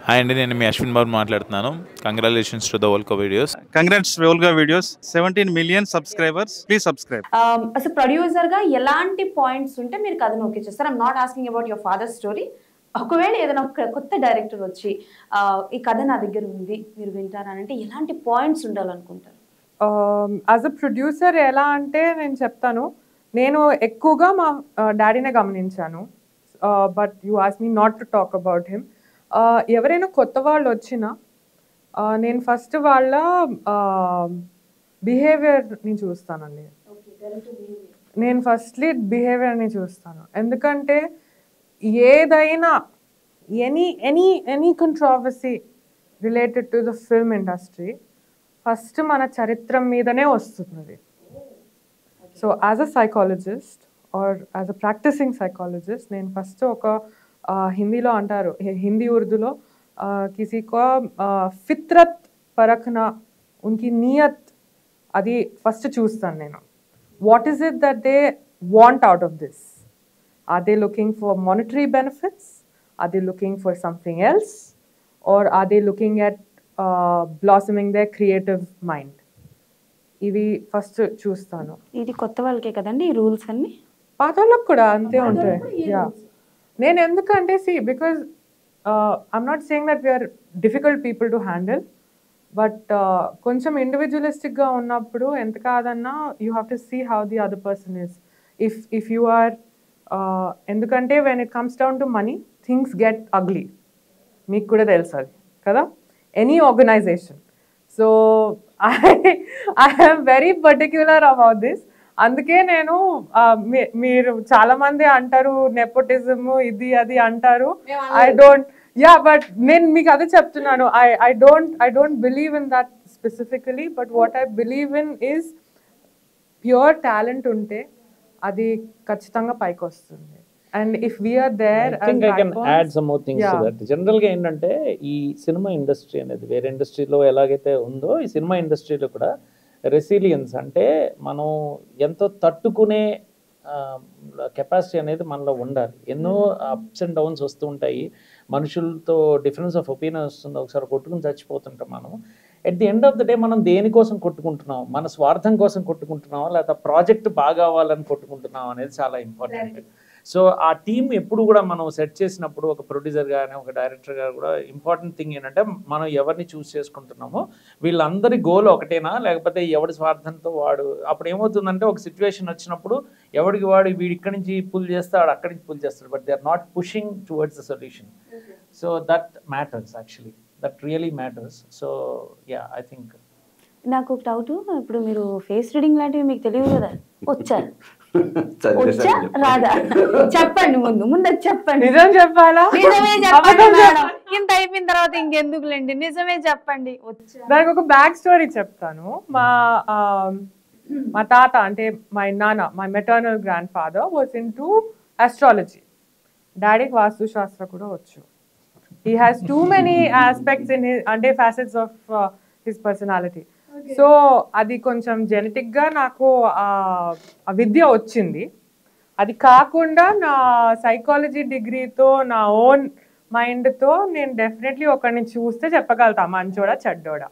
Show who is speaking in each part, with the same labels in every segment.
Speaker 1: Hi అండి, నేను మీ అశ్విన్ బాబు మాట్లాడుతున్నాను. Congratulations to the వోల్కో videos.
Speaker 2: Congrats Volga videos, 17 million subscribers. Please subscribe.
Speaker 3: అసలు ప్రొడ్యూసర్ గా ఎలాంటి పాయింట్స్ ఉంటే మీరు కథను ఓకే చేస్తారు? I'm not asking about your father story. ఒకవేళ ఏదైనా కొత్త డైరెక్టర్ వచ్చి ఈ కథ నా దగ్గర ఉంది మీరు వింటారా అంటే ఎలాంటి పాయింట్స్ ఉండాలనుకుంటారు?
Speaker 4: యాజ్ అ ప్రొడ్యూసర్ ఎలా అంటే నేను చెప్తాను, నేను ఎక్కువగా మా డాడీనే గమనించాను. But you ask me not to talk about him. ఎవరైనా కొత్త వాళ్ళు వచ్చినా నేను ఫస్ట్ వాళ్ళ బిహేవియర్ని చూస్తానండి. నేను ఫస్ట్లీ బిహేవియర్ని చూస్తాను. ఎందుకంటే ఏదైనా any controversy related to the film industry first మన చరిత్ర మీదనే వస్తున్నది. So as a psychologist or as a practising psychologist నేను ఫస్ట్ ఒక హిందీలో అంటారు, హిందీ ఉర్దూలో కిसी को ఫిత్రత్ పరఖనా ఉన్కి నియత్ అది ఫస్ట్ చూస్తాను నేను. What is it that they want out of this? Are they looking for monetary benefits? Are they looking for something else? Are are they looking at blossoming their creative mind? ఇవి first చూస్తాను.
Speaker 3: ఇది కొత్త వాళ్ళకే కదండి ఈ rules అన్ని?
Speaker 4: పాత వాళ్ళకి కూడా అంతే ఉంటాయి. యా, నేను ఎందుకంటే because I'm not saying that we are difficult people to handle, but కొంచెం ఇండివిజువలిస్టిక్గా ఉన్నప్పుడు ఎంత కాదన్నా you have to see how the other person is. If you are ఎందుకంటే when it comes down to money things get ugly. మీకు కూడా తెలుసు అది కదా, any organization. So I am very particular about this. అందుకే నేను మీరు చాలా మంది అంటారు నెపోటిజం ఇది అది అంటారు. ఐ డోంట్, యా, బట్ నేను మీకు అదే చెప్తున్నాను. I don't believe in that specifically, but what I believe in is pure talent ఉంటే అది ఖచ్చితంగా పైకి వస్తుంది. And if we are there,
Speaker 5: I can add some more things to that. జనరల్గా ఏంటంటే ఈ సినిమా ఇండస్ట్రీ అనేది వేరే ఇండస్ట్రీలో ఎలాగైతే ఉందో ఈ సినిమా ఇండస్ట్రీలో కూడా రెసిలియన్స్ అంటే మనం ఎంతో తట్టుకునే కెపాసిటీ అనేది మనలో ఉండాలి. ఎన్నో అప్స్ అండ్ డౌన్స్ వస్తూ ఉంటాయి, మనుషులతో డిఫరెన్స్ ఆఫ్ ఒపీనియన్ వస్తుంది, ఒకసారి కొట్టుకుని చచ్చిపోతుంటాం మనం. At the end of the day మనం దేనికోసం కొట్టుకుంటున్నాం? మన స్వార్థం కోసం కొట్టుకుంటున్నావా లేదా ప్రాజెక్ట్ బాగా అవ్వాలని కొట్టుకుంటున్నాం అనేది చాలా ఇంపార్టెంట్. సో ఆ టీం ఎప్పుడు కూడా మనం సెట్ చేసినప్పుడు ఒక ప్రొడ్యూసర్ కానీ ఒక డైరెక్టర్ గారు కూడా ఇంపార్టెంట్ థింగ్ ఏంటంటే మనం ఎవరిని చూస్ చేసుకుంటున్నామో వీళ్ళందరి గోల్ ఒకటేనా లేకపోతే ఎవడి స్వార్థంతో వాడు. అప్పుడు ఏమవుతుందంటే ఒక సిచ్యువేషన్ వచ్చినప్పుడు ఎవడికి వాడు వీడు ఇక్కడి నుంచి పుల్ చేస్తాడు అక్కడి నుంచి పుల్ చేస్తాడు, but they are not pushing towards the solution. So that matters, actually that really matters. So yeah, I think.
Speaker 3: నాకు ఒక డౌట్, ఇప్పుడు మీరు ఫేస్ రీడింగ్ లాంటివి మీకు తెలియదు కదా, వచ్చా రాదా చెప్పండి, ముందు చెప్పండి.
Speaker 4: నిజం చెప్పాలా?
Speaker 3: నిజమే చెప్పండి మేడం, ఇంత అయిపోయిన తర్వాత ఇంకెందుకులేండి, నిజమే చెప్పండి.
Speaker 4: దానికి ఒక బ్యాక్ స్టోరీ చెప్తాను. మా తాత అంటే మై నాన్న, my maternal grandfather was into astrology. డాడీకి వాస్తు శాస్త్ర కూడా వచ్చు. He has too many aspects in his అంటే facets of his personality. So అది కొంచెం జెనెటిక్గా నాకు ఆ విద్య వచ్చింది. అది కాకుండా నా సైకాలజీ డిగ్రీతో నా ఓన్ మైండ్తో నేను డెఫినెట్లీ ఒకరిని చూస్తే చెప్పగలుగుతా మంచోడా చెడ్డోడా.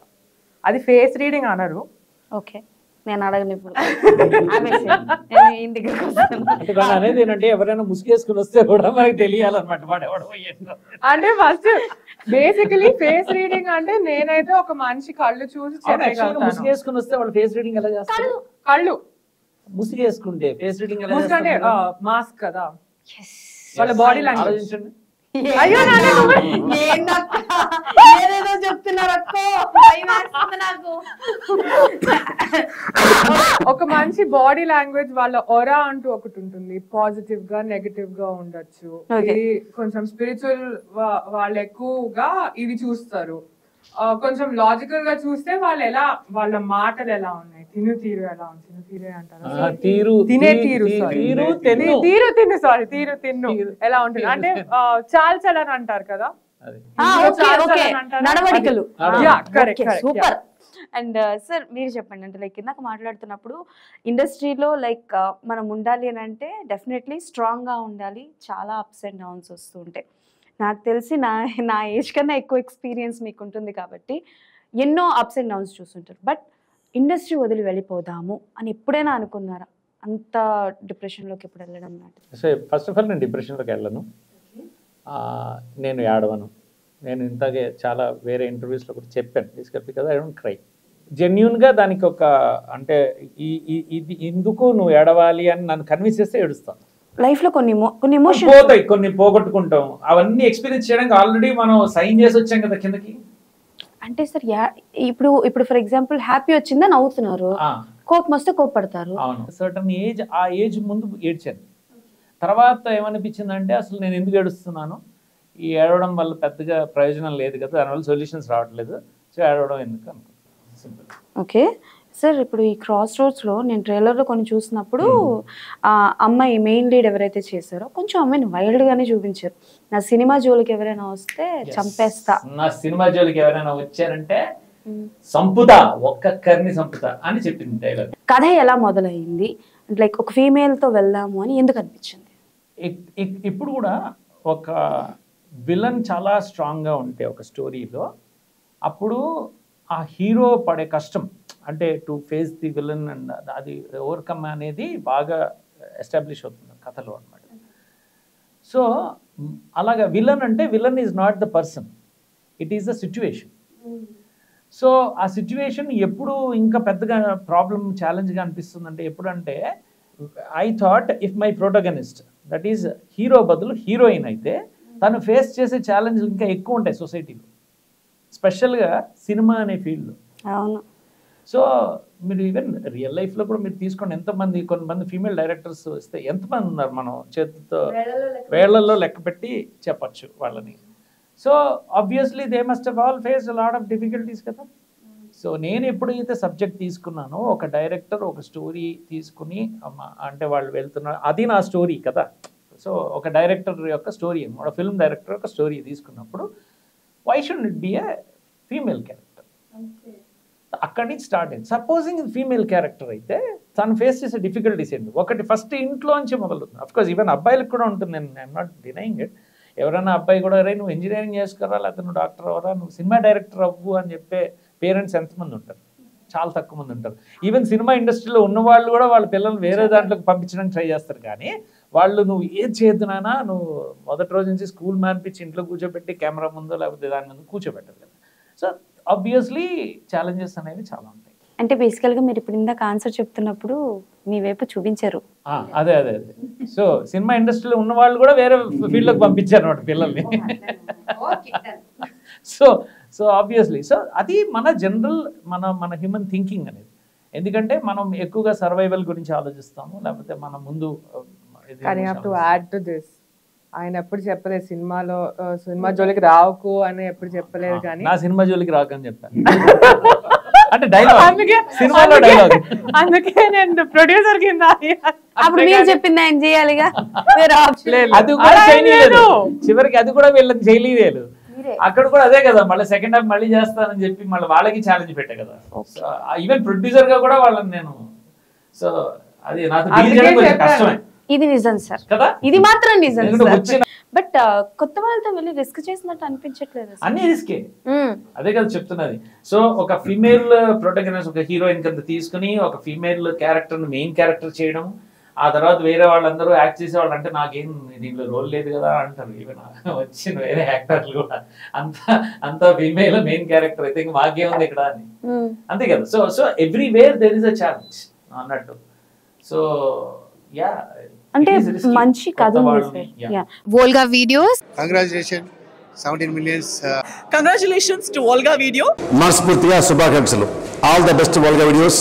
Speaker 4: అది ఫేస్ రీడింగ్ అనరు.
Speaker 3: ఓకే, నేను అడగను ఇప్పుడు.
Speaker 5: అనేది ఏంటంటే ఎవరైనా ముసుగేసుకుని వస్తే కూడా మనకి తెలియాలన్నమాట వాడు ఎవడో ఏంటో.
Speaker 4: అంటే ఫస్ట్ బేసికలీ ఫేస్ రీడింగ్ అంటే నేనైతే ఒక మనిషి కళ్ళు చూసి చెప్పగలుగుతాను.
Speaker 5: ముసుగేసుకుని వస్తే వాళ్ళు ఫేస్ రీడింగ్ ఎలా చేస్తారు?
Speaker 4: కళ్ళు
Speaker 5: ముసుగేసుకుంటే ఫేస్ రీడింగ్ ఎలా
Speaker 4: అంటే
Speaker 5: చేస్తారు?
Speaker 4: మాస్క్ కదా, వాళ్ళ బాడీ లాంగ్వేజ్.
Speaker 5: ఆలోచించండి.
Speaker 4: అయ్యో
Speaker 3: ఏదేదో చెప్తున్నారు అక్కో, నాకు
Speaker 4: ఒక మంచి బాడీ లాంగ్వేజ్, వాళ్ళ ఒరా అంటూ ఒకటి ఉంటుంది, పాజిటివ్ గా నెగటివ్ గా ఉండొచ్చు. ఇది కొంచెం స్పిరిచువల్ వాళ్ళు ఎక్కువగా ఇవి చూస్తారు. కొంచెం లాజికల్ గా చూస్తే వాళ్ళు ఎలా, వాళ్ళ మాటలు ఎలా ఉన్నాయి, తిను తీరు ఎలా ఉంది, తిను తీరే అంటారు, తినే తీరు, తీరు తిన్ను, సారీ తీరు తిన్ను ఎలా ఉంటుంది అంటే చాల్ చలని అంటారు కదా,
Speaker 3: నడవడికలు.
Speaker 4: సూపర్.
Speaker 3: అండ్ సార్ మీరు చెప్పండి, అంటే లైక్ ఇందాక మాట్లాడుతున్నప్పుడు ఇండస్ట్రీలో లైక్ మనం ఉండాలి అని అంటే డెఫినెట్లీ స్ట్రాంగ్గా ఉండాలి, చాలా అప్స్ అండ్ డౌన్స్ వస్తూ ఉంటాయి. నాకు తెలిసి నా ఏజ్ కన్నా ఎక్కువ ఎక్స్పీరియన్స్ మీకు ఉంటుంది కాబట్టి ఎన్నో అప్స్ అండ్ డౌన్స్ చూస్తుంటారు. బట్ ఇండస్ట్రీ వదిలి వెళ్ళిపోదాము అని ఎప్పుడైనా అనుకున్నారా? అంత డిప్రెషన్లోకి ఎప్పుడు వెళ్ళడం లాంటిది?
Speaker 5: సో ఫస్ట్ ఆఫ్ ఆల్ నేను డిప్రెషన్లోకి వెళ్ళను, నేను ఏడవను. నేను ఇంతగా చాలా వేరే ఇంటర్వ్యూస్లో కూడా చెప్పాను, బికాజ్ ఐ డోంట్ క్రై. జెన్యున్గా దానికి ఒక అంటే ఇది ఎందుకు నువ్వు ఏడవాలి అని నన్ను కన్విన్స్ చేస్తే ఏడుస్తాను.
Speaker 3: లైఫ్లో కొన్ని ఎమోషన్స్
Speaker 5: పోతాయి, కొన్ని పోగొట్టుకుంటాం. అవన్నీ ఎక్స్పీరియన్స్ చేయడానికి ఆల్రెడీ మనం సైన్ చేసి వచ్చాం కదా కిందకి.
Speaker 3: అంటే సార్ ఇప్పుడు ఫర్ ఎగ్జాంపుల్ హ్యాపీ వచ్చిందా నవ్వుతున్నారు, కోపం వస్తే కోపడతారు.
Speaker 5: అవును, సర్టన్ ఏజ్, ఆ ఏజ్ ముందు ఏడ్చాను. తర్వాత ఏమనిపించింది అంటే అసలు నేను ఎందుకు ఏడుస్తున్నాను, ఈ ఏడవడం వల్ల పెద్దగా ప్రయోజనం లేదు కదా, దానివల్ల సొల్యూషన్స్ రావట్లేదు, సో ఏడవడం ఎందుకు అనుకున్నాను. సింపుల్.
Speaker 3: ఓకే సార్, ఇప్పుడు ఈ క్రాస్ రోడ్స్లో నేను ట్రైలర్లో కొన్ని చూసినప్పుడు ఆ అమ్మాయి మెయిన్ లీడ్ ఎవరైతే చేశారో కొంచెం అమ్మాయిని వైల్డ్గానే చూపించారు. నా సినిమా జోలికి ఎవరైనా వస్తే చంపేస్తా,
Speaker 5: నా సినిమా జోలికి ఎవరైనా వచ్చారంటే సంపుతా, ఒక్కొక్కరిని సంపుతా అని చెప్పింది టైలర్.
Speaker 3: కథ ఎలా మొదలైంది, లైక్ ఒక ఫీమేల్తో వెళ్దాము అని ఎందుకు అనిపించింది?
Speaker 5: ఇప్పుడు కూడా ఒక విలన్ చాలా స్ట్రాంగ్గా ఉంటే ఒక స్టోరీలో అప్పుడు ఆ హీరో పడే కష్టం అంటే to face the villain and అది ఓవర్కమ్ అనేది బాగా ఎస్టాబ్లిష్ అవుతుంది కథలో అనమాట. సో అలాగా విలన్ అంటే villain is not the person, it is the situation. So ఆ సిచ్యువేషన్ ఎప్పుడు ఇంకా పెద్దగా ప్రాబ్లం ఛాలెంజ్గా అనిపిస్తుందంటే ఎప్పుడంటే I thought if my protagonist that is hero బదులు హీరోయిన్ అయితే తను ఫేస్ చేసే ఛాలెంజ్లు ఇంకా ఎక్కువ ఉంటాయి సొసైటీలో, స్పెషల్గా సినిమా అనే ఫీల్డ్లో.
Speaker 3: అవును.
Speaker 5: సో మీరు ఈవెన్ రియల్ లైఫ్లో కూడా మీరు తీసుకోండి, ఎంతమంది కొంతమంది ఫీమేల్ డైరెక్టర్స్ వస్తే ఎంతమంది ఉన్నారు, మనం చేతితో వేళ్లలో లెక్క పెట్టి చెప్పచ్చు వాళ్ళని. So obviously they must have all face lot of difficulties కదా. సో నేను ఎప్పుడైతే సబ్జెక్ట్ తీసుకున్నానో ఒక డైరెక్టర్ ఒక స్టోరీ తీసుకుని అంటే వాళ్ళు వెళ్తున్నారు, అది నా స్టోరీ కదా. సో ఒక డైరెక్టర్ యొక్క స్టోరీ, ఒక ఫిల్మ్ డైరెక్టర్ యొక్క స్టోరీ తీసుకున్నప్పుడు why should it be a female character, అక్కడి నుంచి స్టార్ట్ అయింది. సపోజింగ్ ఫీమేల్ క్యారెక్టర్ అయితే తను ఫేస్ చేసే డిఫికల్టీస్ ఏంటి, ఒకటి ఫస్ట్ ఇంట్లోంచి మొదలవుతుంది. అఫ్కోర్స్ ఈవెన్ అబ్బాయిలకు కూడా ఉంటుంది, నేను ఐఎమ్ నాట్ డినయింగ్ ఇట్. ఎవరైనా అబ్బాయి కూడా రే నువ్వు ఇంజనీరింగ్ చేసుకురా, లేకపోతే నువ్వు డాక్టర్ అవ్వరా, నువ్వు సినిమా డైరెక్టర్ అవ్వు అని చెప్పే పేరెంట్స్ ఎంతమంది ఉంటారు? చాలా తక్కువ మంది ఉంటారు. ఈవెన్ సినిమా ఇండస్ట్రీలో ఉన్న వాళ్ళు కూడా వాళ్ళ పిల్లలు వేరే దాంట్లోకి పంపించడానికి ట్రై చేస్తారు, కానీ వాళ్ళు నువ్వు ఏది చేయొద్దునా, నువ్వు మొదటి రోజు నుంచి స్కూల్ మానిపించి ఇంట్లో కూర్చోబెట్టి కెమెరా ముందో లేకపోతే దాని ముందు కూర్చోబెట్టారు కదా. సో ఆబ్వియస్లీ ఛాలెంజెస్ అనేవి చాలా ఉంటాయి.
Speaker 3: అంటే బేసికల్గా మీరు ఇప్పుడు ఇందాక ఆన్సర్ చెప్తున్నప్పుడు మీ వైపు చూపించారు.
Speaker 5: అదే అదే అదే. సో సినిమా ఇండస్ట్రీలో ఉన్న వాళ్ళు కూడా వేరే ఫీల్డ్లోకి పంపించారు అన్నమాట పిల్లల్ని. సో ఆబ్వియస్లీ సో అది మన జనరల్ మన హ్యూమన్ థింకింగ్ అనేది. ఎందుకంటే మనం ఎక్కువగా సర్వైవల్ గురించి ఆలోచిస్తాము, లేకపోతే మనం ముందు.
Speaker 4: కానీ have to add to this, ఆయన ఎప్పుడు చెప్పలేదు సినిమాలో సినిమా జోలికి రావుకు అని ఎప్పుడు చెప్పలేదు. కానీ
Speaker 5: నా సినిమా జోలికి రాకని చెప్పాను అంటే డైలాగ్, సినిమాలో డైలాగ్.
Speaker 4: అందుకే నేను ప్రొడ్యూసర్ కింద
Speaker 3: అప్పుడు మీరు చెప్పింది ఆయన చేయాలిగా,
Speaker 5: అది కూడా చేయలేదు చివరికి, అది కూడా వీళ్ళకి చేయలేదు. అక్కడ కూడా అదే కదా, మళ్ళీ సెకండ్ హాఫ్ మళ్ళీ చేస్తానని చెప్పి మళ్ళీ వాళ్ళకి ఛాలెంజ్ పెట్టా కదా. ఈవెన్ ప్రొడ్యూసర్ గా కూడా వాళ్ళని నేను, సో అది నాకు కష్టమే.
Speaker 3: ఇది నిజం సార్ కదా, ఇది మాత్రం నిజం. బట్ కొత్త వాళ్ళతో వెళ్ళి రిస్క్ చేసినట్టు అనిపించట్లేదు.
Speaker 5: అన్ని రిస్కే, అదే కదా చెప్తున్నది. సో ఒక ఫీమేల్ ప్రొటగనిస్ట్ ఒక హీరోయిన్ కింద తీసుకుని ఒక ఫీమేల్ క్యారెక్టర్ మెయిన్ క్యారెక్టర్ చేయడం, ఆ తర్వాత వేరే వాళ్ళందరూ యాక్ట్ చేసేవాళ్ళు అంటే నాకేం దీంట్లో రోల్ లేదు కదా అంటారు. ఈవెన్ వచ్చిన వేరే యాక్టర్లు కూడా అంత ఫీమేల్ మెయిన్ క్యారెక్టర్ అయితే ఇంకా మాకేముంది ఇక్కడ అని, అంతే కదా. So everywhere there is a challenge అన్నట్టు. సో యా,
Speaker 3: అంటే మంచి కథ ఉంది.
Speaker 6: Volga Videos.
Speaker 7: Congratulations, 17 millions.
Speaker 8: Congratulations to Volga Video.
Speaker 9: మనస్ఫూర్తిగా శుభాకాంక్షలు. All the best Volga Videos.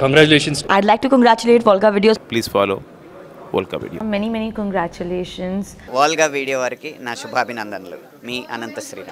Speaker 6: Congratulations.
Speaker 8: I'd like to congratulate Volga Videos.
Speaker 1: Please follow వోల్కా video.
Speaker 6: Many congratulations.
Speaker 10: Volga video వారికి నా శుభాభినందనలు. మీ అనంత శ్రీరామ్.